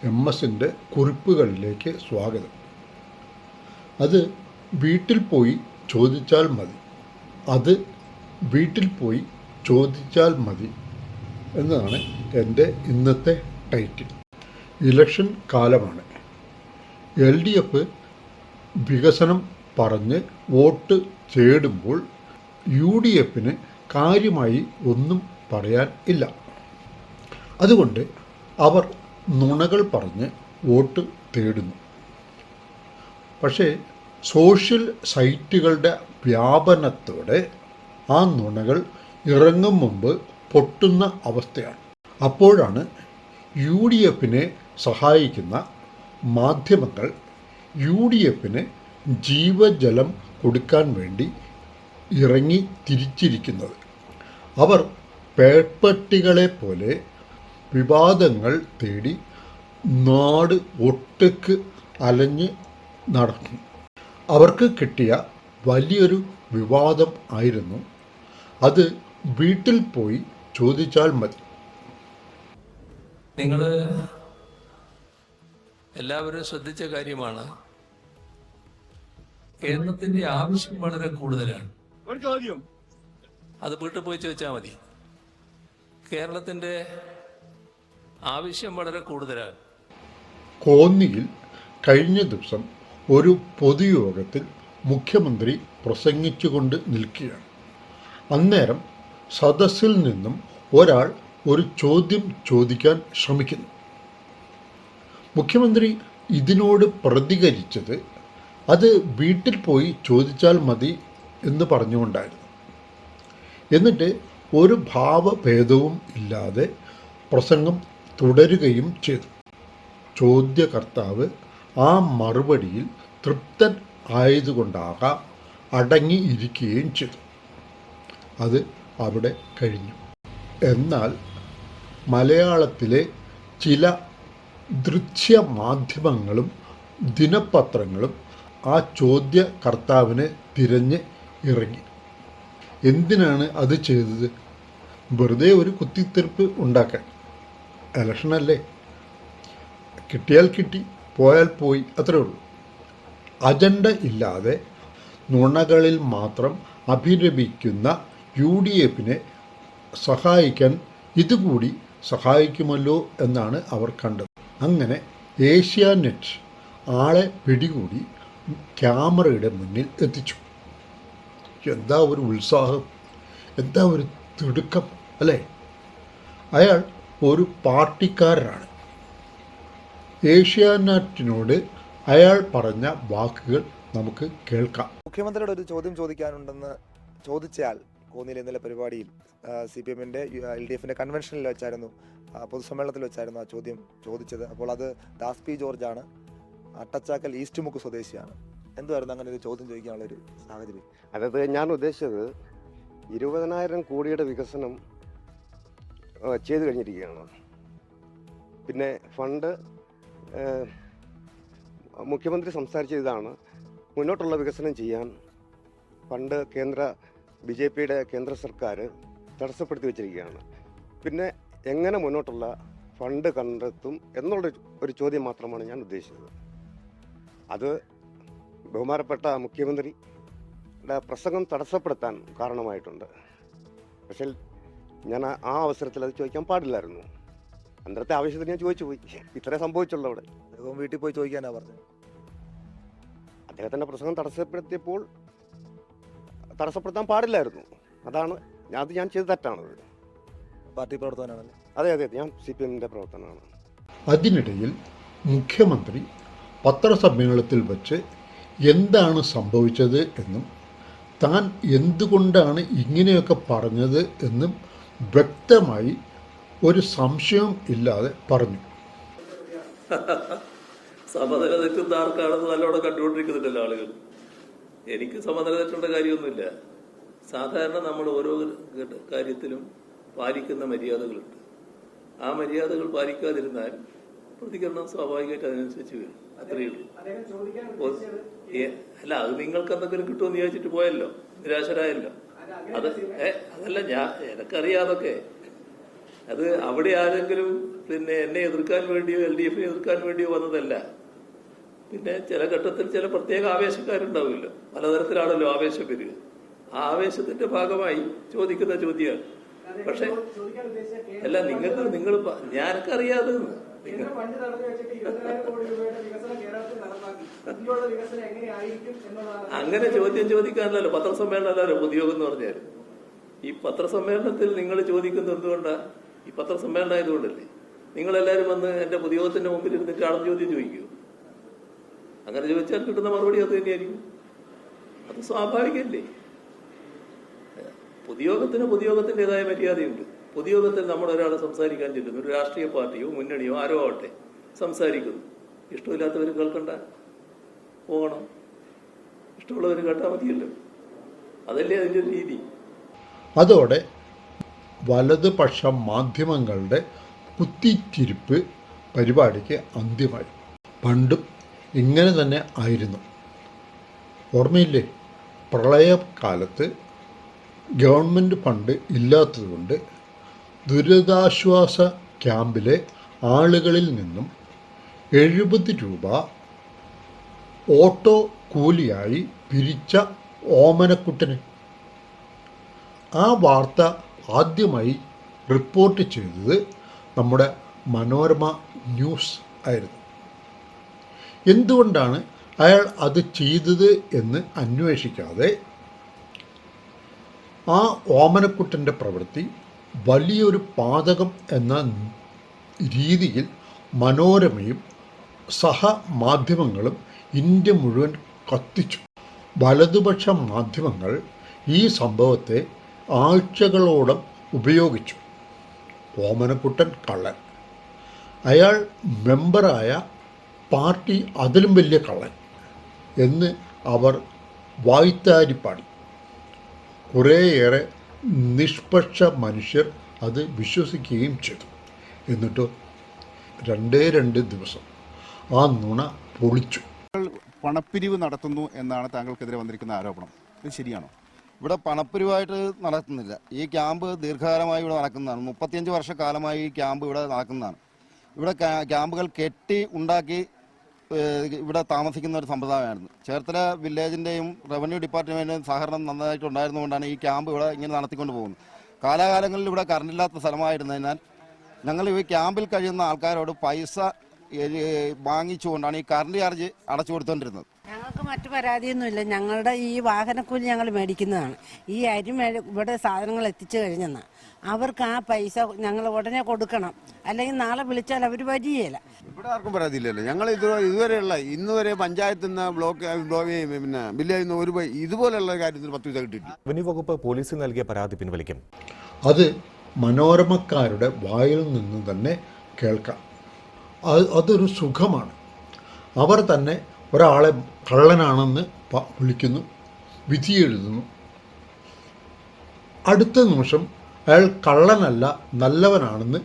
MS-ൻ്റെ കുറിപ്പുകളിലേക്ക് സ്വാഗതം. അത് വീട്ടിൽ പോയി ചോദിച്ചാൽ മതി, അത് വീട്ടിൽ പോയി ചോദിച്ചാൽ മതി എന്നതാണ് എൻ്റെ ഇന്നത്തെ ടൈറ്റിൽ. ഇലക്ഷൻ കാലമാണ്. LDF വികസനം പറഞ്ഞ് വോട്ട് തേടുമ്പോൾ UDFന് കാര്യമായി ഒന്നും പറയാൻ ഇല്ല. അതുകൊണ്ട് അവർ നുണകൾ പറഞ്ഞ് വോട്ട് തേടുന്നു. പക്ഷേ സോഷ്യൽ സൈറ്റുകളുടെ വ്യാപനത്തോടെ ആ നുണകൾ ഇറങ്ങും മുമ്പ് പൊട്ടുന്ന അവസ്ഥയാണ്. അപ്പോഴാണ് UDFനെ സഹായിക്കുന്ന മാധ്യമങ്ങൾ UDFന് ജീവജലം കൊടുക്കാൻ വേണ്ടി ഇറങ്ങി തിരിച്ചിരിക്കുന്നത്. അവർ പേപ്പട്ടികളെ പോലെ വിവാദങ്ങൾ തേടി നാട് ഒട്ടുക്ക് അലഞ്ഞ് നടക്കും. അവർക്ക് കിട്ടിയ വലിയൊരു വിവാദം ആയിരുന്നു അത് വീട്ടിൽ പോയി ചോദിച്ചാൽ മതി. നിങ്ങൾ എല്ലാവരും ശ്രദ്ധിച്ച കാര്യമാണ്, കേരളത്തിന്റെ ആവശ്യം വളരെ കൂടുതലാണ്. അത് വീട്ടിൽ പോയി ചോദിച്ചാൽ മതി. കേരളത്തിന്റെ ആവശ്യം വളരെ കൂടുതലാണ്. കോന്നിയിൽ കഴിഞ്ഞ ദിവസം ഒരു പൊതുയോഗത്തിൽ മുഖ്യമന്ത്രി പ്രസംഗിച്ചുകൊണ്ട് നിൽക്കുകയാണ്. അന്നേരം സദസ്സിൽ നിന്നും ഒരാൾ ഒരു ചോദ്യം ചോദിക്കാൻ ശ്രമിക്കുന്നു. മുഖ്യമന്ത്രി ഇതിനോട് പ്രതികരിച്ചത് അത് വീട്ടിൽ പോയി ചോദിച്ചാൽ മതി എന്ന് പറഞ്ഞുകൊണ്ടായിരുന്നു. എന്നിട്ട് ഒരു ഭാവഭേദവും ഇല്ലാതെ പ്രസംഗം തുടരുകയും ചെയ്തു. ചോദ്യകർത്താവ് ആ മറുപടിയിൽ തൃപ്തൻ ആയതുകൊണ്ടാകാം അടങ്ങിയിരിക്കുകയും ചെയ്തു. അത് അവിടെ കഴിഞ്ഞു. എന്നാൽ മലയാളത്തിലെ ചില ദൃശ്യമാധ്യമങ്ങളും ദിനപത്രങ്ങളും ആ ചോദ്യകർത്താവിനെ തിരഞ്ഞ് ഇറങ്ങി. എന്തിനാണ് അത് ചെയ്തത്? വെറുതെ ഒരു കുത്തിത്തിരിപ്പ് ഉണ്ടാക്കാൻ. ഇലക്ഷനല്ലേ, കിട്ടിയാൽ കിട്ടി, പോയാൽ പോയി, അത്രേ ഉള്ളൂ. അജണ്ട ഇല്ലാതെ നുണകളിൽ മാത്രം അഭിരമിക്കുന്ന UDFനെ സഹായിക്കാൻ ഇതുകൂടി സഹായിക്കുമല്ലോ എന്നാണ് അവർ കണ്ടത്. അങ്ങനെ ഏഷ്യാനെറ്റ് ആളെ പിടികൂടി ക്യാമറയുടെ മുന്നിൽ എത്തിച്ചു. എന്താ ഒരു ഉത്സാഹം, എന്താ ഒരു തിടുക്കം അല്ലേ! അയാൾ ഒരു പാർട്ടിക്കാരനാണ്. ഏഷ്യാനെറ്റിനോട് അയാൾ പറഞ്ഞ വാക്കുകൾ നമുക്ക് കേൾക്കാം. മുഖ്യമന്ത്രിയുടെ ഒരു ചോദ്യം ചോദിക്കാനുണ്ടെന്ന് ചോദിച്ചയാൾ കോന്നിയിൽ ഇന്നലെ പരിപാടിയിൽ CPM-ന്റെ LDFന്റെ കൺവെൻഷനിൽ വെച്ചായിരുന്നു, പൊതുസമ്മേളനത്തിൽ വെച്ചായിരുന്നു ആ ചോദ്യം ചോദിച്ചത്. അപ്പോൾ അത് ദാസ് P. ജോർജാണ്, അട്ടച്ചാക്കൽ ഈസ്റ്റ് മുക്ക് സ്വദേശിയാണ്. എന്തുവായിരുന്നു അങ്ങനെ ഒരു ചോദ്യം ചോദിക്കാനുള്ളൊരു സാഹചര്യം? അതായത് ഞാൻ ഉദ്ദേശിച്ചത് 20,000 കോടിയുടെ വികസനം ചെയ്തു കഴിഞ്ഞിരിക്കുകയാണ്. പിന്നെ ഫണ്ട് മുഖ്യമന്ത്രി സംസാരിച്ച ഇതാണ്, മുന്നോട്ടുള്ള വികസനം ചെയ്യാൻ ഫണ്ട് BJPയുടെ കേന്ദ്ര സർക്കാർ തടസ്സപ്പെടുത്തി വെച്ചിരിക്കുകയാണ്. പിന്നെ എങ്ങനെ മുന്നോട്ടുള്ള ഫണ്ട് കണ്ടെത്തും എന്നുള്ള ഒരു ചോദ്യം മാത്രമാണ് ഞാൻ ഉദ്ദേശിച്ചത്. അത് ബഹുമാനപ്പെട്ട മുഖ്യമന്ത്രിയുടെ പ്രസംഗം തടസ്സപ്പെടുത്താൻ കാരണമായിട്ടുണ്ട്. പക്ഷേ ഞാൻ ആ അവസരത്തിൽ അത് ചോദിക്കാൻ പാടില്ലായിരുന്നു. അന്നത്തെ ആവശ്യത്തിന് ഞാൻ ചോദിച്ചു പോയി. ഇത്രേ സംഭവിച്ചുള്ളൂ. അവിടെ വീട്ടിൽ പോയി ചോദിക്കാനാണ് പറഞ്ഞത്. അദ്ദേഹത്തിൻ്റെ പ്രസംഗം തടസ്സപ്പെടുത്തിയപ്പോൾ തടസ്സപ്പെടുത്താൻ പാടില്ലായിരുന്നു. അതാണ് ഞാൻ ചെയ്ത തെറ്റാണത്. പാർട്ടി പ്രവർത്തകനാണല്ലേ? അതെ, ഞാൻ CPM-ന്റെ പ്രവർത്തനമാണ്. അതിനിടയിൽ മുഖ്യമന്ത്രി പത്രസമ്മേളനത്തിൽ വച്ച് എന്താണ് സംഭവിച്ചത് എന്നും താൻ എന്തുകൊണ്ടാണ് ഇങ്ങനെയൊക്കെ പറഞ്ഞത് എന്നും വ്യക്തമായി ഒരു സംശയവും ഇല്ലാതെ പറഞ്ഞു. സമനില തെറ്റുന്ന ആർക്കാണെന്ന് നല്ലോണം കണ്ടുകൊണ്ടിരിക്കുന്നുണ്ടല്ലോ ആളുകൾ. എനിക്ക് സമനില തെറ്റേണ്ട കാര്യമൊന്നുമില്ല. സാധാരണ നമ്മൾ ഓരോ കാര്യത്തിലും പാലിക്കുന്ന മര്യാദകളുണ്ട്. ആ മര്യാദകൾ പാലിക്കാതിരുന്നാൽ പ്രതികരണം സ്വാഭാവികമായിട്ട് അതിനനുസരിച്ച് വരും. അത്രയേ ഉള്ളൂ. അല്ല, അത് നിങ്ങൾക്ക് എന്തെങ്കിലും കിട്ടുമെന്ന് വിചാരിച്ചിട്ട് പോയല്ലോ, നിരാശരായല്ലോ. അതല്ല, എനിക്കറിയാതൊക്കെ അത് അവിടെ ആരെങ്കിലും പിന്നെ എന്നെ എതിർക്കാൻ വേണ്ടിയോ LDF-നെ എതിർക്കാൻ വേണ്ടിയോ വന്നതല്ല. പിന്നെ ചില ഘട്ടത്തിൽ ചില പ്രത്യേക ആവേശക്കാരുണ്ടാവില്ല, പലതരത്തിലാണല്ലോ ആവേശം വരിക. ആ ആവേശത്തിന്റെ ഭാഗമായി ചോദിക്കുന്ന ചോദ്യമാണ്. പക്ഷെ അല്ല, നിങ്ങൾ ഞാനൊക്കറിയാതെ അങ്ങനെ ചോദ്യം ചോദിക്കാനല്ലോ പത്രസമ്മേളനമല്ലോ പൊതുയോഗം എന്ന് പറഞ്ഞാൽ. ഈ പത്രസമ്മേളനത്തിൽ നിങ്ങൾ ചോദിക്കുന്നത് എന്തുകൊണ്ടാണ്? ഈ പത്രസമ്മേളനം ആയതുകൊണ്ടല്ലേ. നിങ്ങളെല്ലാവരും വന്ന് എന്റെ പൊതുയോഗത്തിന്റെ മുമ്പിൽ ഇരുന്നിട്ട് ആണെന്ന് ചോദ്യം ചോദിക്കൂ. അങ്ങനെ ചോദിച്ചാൽ കിട്ടുന്ന മറുപടി അത് തന്നെയായിരിക്കും. അത് സ്വാഭാവികമല്ലേ. പൊതുയോഗത്തിൻ്റെതായ മര്യാദയുണ്ട്. പൊതുയോഗത്തിൽ നമ്മൾ ഒരാളെ സംസാരിക്കാൻ ചെല്ലുന്നു, ഒരു രാഷ്ട്രീയ പാർട്ടിയോ മുന്നണിയോ ആരോ ആവട്ടെ സംസാരിക്കുന്നു. ഇഷ്ടമില്ലാത്തവർ കേൾക്കണ്ട, പോകണം. ഇഷ്ടമുള്ളവർ കേട്ടാൽ മതിയല്ലോ. അതല്ലേ അതിൻ്റെ ഒരു രീതി. അതോടെ വലതുപക്ഷ മാധ്യമങ്ങളുടെ കുത്തിത്തിരിപ്പ് പരിപാടിക്ക് അന്ത്യമായി. പണ്ടും ഇങ്ങനെ തന്നെ ആയിരുന്നു. ഓർമ്മയില്ലേ, പ്രളയകാലത്ത് ഗവൺമെൻറ് ഫണ്ട് ഇല്ലാത്തതുകൊണ്ട് ദുരിതാശ്വാസ ക്യാമ്പിലെ ആളുകളിൽ നിന്നും 70 രൂപ ഓട്ടോ കൂലിയായി പിരിച്ച ഓമനക്കുട്ടന്. ആ വാർത്ത ആദ്യമായി റിപ്പോർട്ട് ചെയ്തത് നമ്മുടെ മനോരമ ന്യൂസ് ആയിരുന്നു. എന്തുകൊണ്ടാണ് അയാൾ അത് ചെയ്തത് എന്ന് അന്വേഷിക്കാതെ ആ ഓമനക്കുട്ടൻ്റെ പ്രവൃത്തി വലിയൊരു പാതകം എന്ന രീതിയിൽ മനോരമയും സഹമാധ്യമങ്ങളും ഇന്ത്യ മുഴുവൻ കത്തിച്ചു. വലതുപക്ഷ മാധ്യമങ്ങൾ ഈ സംഭവത്തെ ആഴ്ചകളോളം ഉപയോഗിച്ചു. ഓമനക്കുട്ടൻ കള്ളൻ, അയാൾ മെമ്പറായ പാർട്ടി അതിലും വലിയ കള്ളൻ എന്ന് അവർ വായ്ത്താരിപ്പാടി. കുറേയേറെ നിഷ്പക്ഷ മനുഷ്യർ അത് വിശ്വസിക്കുകയും ചെയ്തു. എന്നിട്ടോ 2 ദിവസം ആ നുണ പൊളിച്ചു. പണപ്പിരിവ് നടത്തുന്നു എന്നാണ് താങ്കൾക്കെതിരെ വന്നിരിക്കുന്ന ആരോപണം. ഇത് ശരിയാണോ? ഇവിടെ പണപ്പിരിവായിട്ട് നടത്തുന്നില്ല. ഈ ക്യാമ്പ് ദീർഘകാലമായി ഇവിടെ നടക്കുന്നതാണ്. 35 വർഷക്കാലമായി ഈ ക്യാമ്പ് ഇവിടെ നടക്കുന്നതാണ്. ഇവിടെ ക്യാമ്പുകൾ കെട്ടി ഉണ്ടാക്കി ഇവിടെ താമസിക്കുന്ന ഒരു സമ്പ്രദായമായിരുന്നു. ചേർത്തല വില്ലേജിൻ്റെയും റവന്യൂ ഡിപ്പാർട്ട്മെൻറ്റിൻ്റെയും സഹകരണം നന്നായിട്ടുണ്ടായിരുന്നുകൊണ്ടാണ് ഈ ക്യാമ്പ് ഇവിടെ ഇങ്ങനെ നടത്തിക്കൊണ്ട് പോകുന്നത്. കാലാകാലങ്ങളിൽ ഇവിടെ കറണ്ടില്ലാത്ത സ്ഥലമായിരുന്നതിനാൽ ഞങ്ങൾ ഈ ക്യാമ്പിൽ കഴിയുന്ന ആൾക്കാരോട് പൈസ വാങ്ങിച്ചുകൊണ്ടാണ് ഈ കറണ്ട് ചാർജ് അടച്ചു കൊടുത്തുകൊണ്ടിരുന്നത്. ഞങ്ങൾക്ക് മറ്റു പരാതിയൊന്നുമില്ല. ഞങ്ങളുടെ ഈ വാഹനക്കൂലി ഞങ്ങൾ മേടിക്കുന്നതാണ്. ഈ അരി ഇവിടെ സാധനങ്ങൾ എത്തിച്ചു കഴിഞ്ഞെന്ന് അവർക്ക് ആ പൈസ ഞങ്ങൾ ഉടനെ കൊടുക്കണം, അല്ലെങ്കിൽ നാളെ വിളിച്ചാൽ അവർ വരികയില്ല. ഇവിടെ ആർക്കും പരാതിയില്ലല്ലോ. ഞങ്ങൾ ഇതുവരെയുള്ള ഇന്നുവരെ പഞ്ചായത്തിൽ നിന്ന് ബ്ലോക്ക് പിന്നെ വില്ലേജിൽ നിന്ന് ഒരു ഇതുപോലെയുള്ള കാര്യത്തിൽ 10 പൈസ കിട്ടിയിട്ടില്ല. റവന്യൂ വകുപ്പ് പോലീസിൽ നൽകിയ പരാതി പിൻവലിക്കും. അത് മനോരമക്കാരുടെ വായിൽ നിന്ന് തന്നെ കേൾക്കാം. അതൊരു സുഖമാണ്. അവർ തന്നെ ഒരാളെ കള്ളനാണെന്ന് വിളിക്കുന്നു, വിധി എഴുതുന്നു. അടുത്ത നിമിഷം അയാൾ കള്ളനല്ല, നല്ലവനാണെന്ന്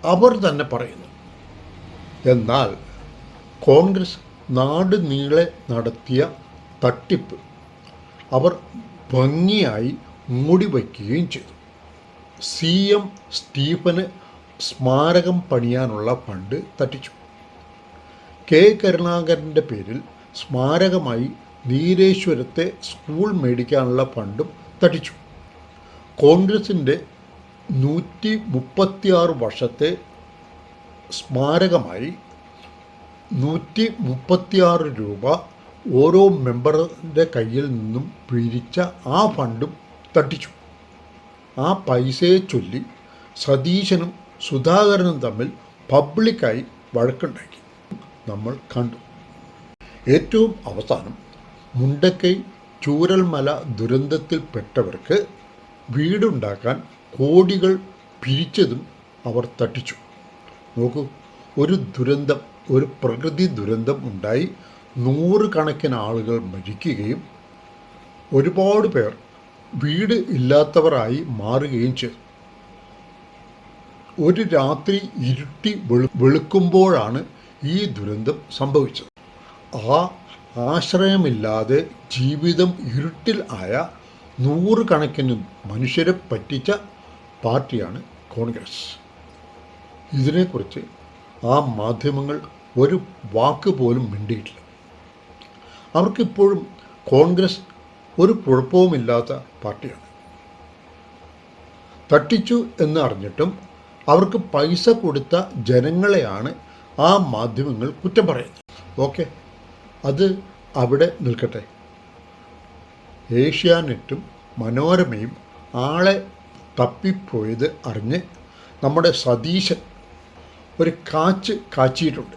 അവർ തന്നെ പറയുന്നു. എന്നാൽ കോൺഗ്രസ് നാട് നീളെ നടത്തിയ തട്ടിപ്പ് അവർ ഭംഗിയായി മൂടിവയ്ക്കുകയും ചെയ്തു. CM സ്റ്റീഫന് സ്മാരകം പണിയാനുള്ള ഫണ്ട് തട്ടിച്ചു. K. കരുണാകരൻ്റെ പേരിൽ സ്മാരകമായി നീലേശ്വരത്തെ സ്കൂൾ മേടിക്കാനുള്ള ഫണ്ടും തട്ടിച്ചു. കോൺഗ്രസിൻ്റെ 136 വർഷത്തെ സ്മാരകമായി 136 രൂപ ഓരോ മെമ്പറുടെ കയ്യിൽ നിന്നും പിരിച്ച ആ ഫണ്ടും തട്ടിച്ചു. ആ പൈസയെ ചൊല്ലി സതീശനും സുധാകരനും തമ്മിൽ പബ്ലിക്കായി വഴക്കുണ്ടാക്കി നമ്മൾ കണ്ടു. ഏറ്റവും അവസാനം മുണ്ടക്കൈ ചൂരൽമല ദുരന്തത്തിൽപ്പെട്ടവർക്ക് വീടുണ്ടാക്കാൻ കോടികൾ പിരിച്ചതും അവർ തട്ടിച്ചു. നോക്കൂ, ഒരു ദുരന്തം, ഒരു പ്രകൃതി ദുരന്തം ഉണ്ടായി 100 കണക്കിന് ആളുകൾ മരിക്കുകയും ഒരുപാട് പേർ വീട് ഇല്ലാത്തവരായി മാറുകയും ചെയ്തു. ഒരു രാത്രി ഇരുട്ടി വെളുക്കുമ്പോഴാണ് ഈ ദുരന്തം സംഭവിച്ചത്. ആ ആശ്രയമില്ലാതെ ജീവിതം ഇരുട്ടിൽ ആയ 100 കണക്കിന് മനുഷ്യരെ പറ്റിച്ച പാർട്ടിയാണ് കോൺഗ്രസ്. ഇതിനെക്കുറിച്ച് ആ മാധ്യമങ്ങൾ ഒരു വാക്ക് പോലും മിണ്ടിയിട്ടില്ല. അവർക്കിപ്പോഴും കോൺഗ്രസ് ഒരു കുഴപ്പവുമില്ലാത്ത പാർട്ടിയാണ്. തട്ടിച്ചു എന്ന് അറിഞ്ഞിട്ടും അവർക്ക് പൈസ കൊടുത്ത ജനങ്ങളെയാണ് ആ മാധ്യമങ്ങൾ കുറ്റം പറയുന്നത്. ഓക്കെ, അത് അവിടെ നിൽക്കട്ടെ. ഏഷ്യാനെറ്റും മനോരമയും ആളെ തപ്പിപ്പോയത് അറിഞ്ഞ് നമ്മുടെ സതീശൻ ഒരു കാച്ചിയിട്ടുണ്ട്.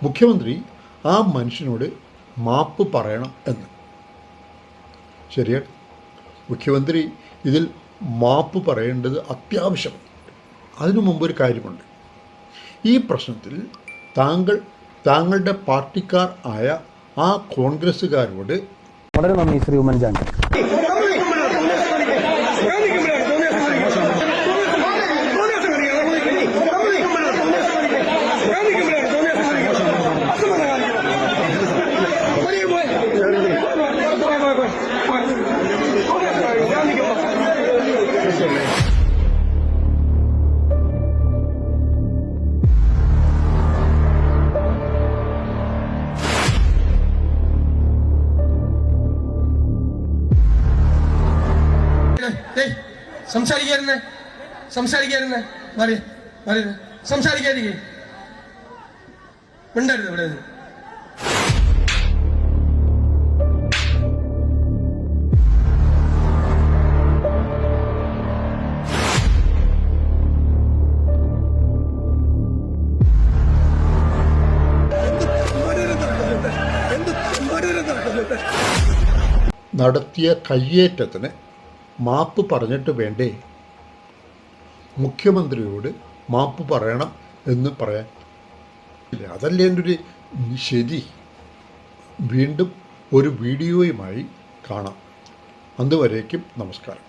മുഖ്യമന്ത്രി ആ മനുഷ്യനോട് മാപ്പ് പറയണം എന്ന്. ശരിയാണ്, മുഖ്യമന്ത്രി ഇതിൽ മാപ്പ് പറയേണ്ടത് അത്യാവശ്യമാണ്. അതിനു മുമ്പൊരു കാര്യമുണ്ട്. ഈ പ്രശ്നത്തിൽ താങ്കളുടെ പാർട്ടിക്കാർ ആയ ആ കോൺഗ്രസ്സുകാരോട് വളരെ നന്ദി ശ്രീ ഉമ്മൻചാണ്ടി. സംസാരിക്കാതിരുന്നേ സംസാരിക്കാതിരിക്കേ മിണ്ടരുത് ഇവിടെ. നടത്തിയ കയ്യേറ്റത്തിന് മാപ്പ് പറഞ്ഞിട്ട് വേണ്ടേ മുഖ്യമന്ത്രിയോട് മാപ്പ് പറയണം എന്ന് പറയാൻ? അതല്ലേ എൻ്റെ ഒരു ശരി. വീണ്ടും ഒരു വീഡിയോയുമായി കാണാം. അതുവരേക്കും നമസ്കാരം.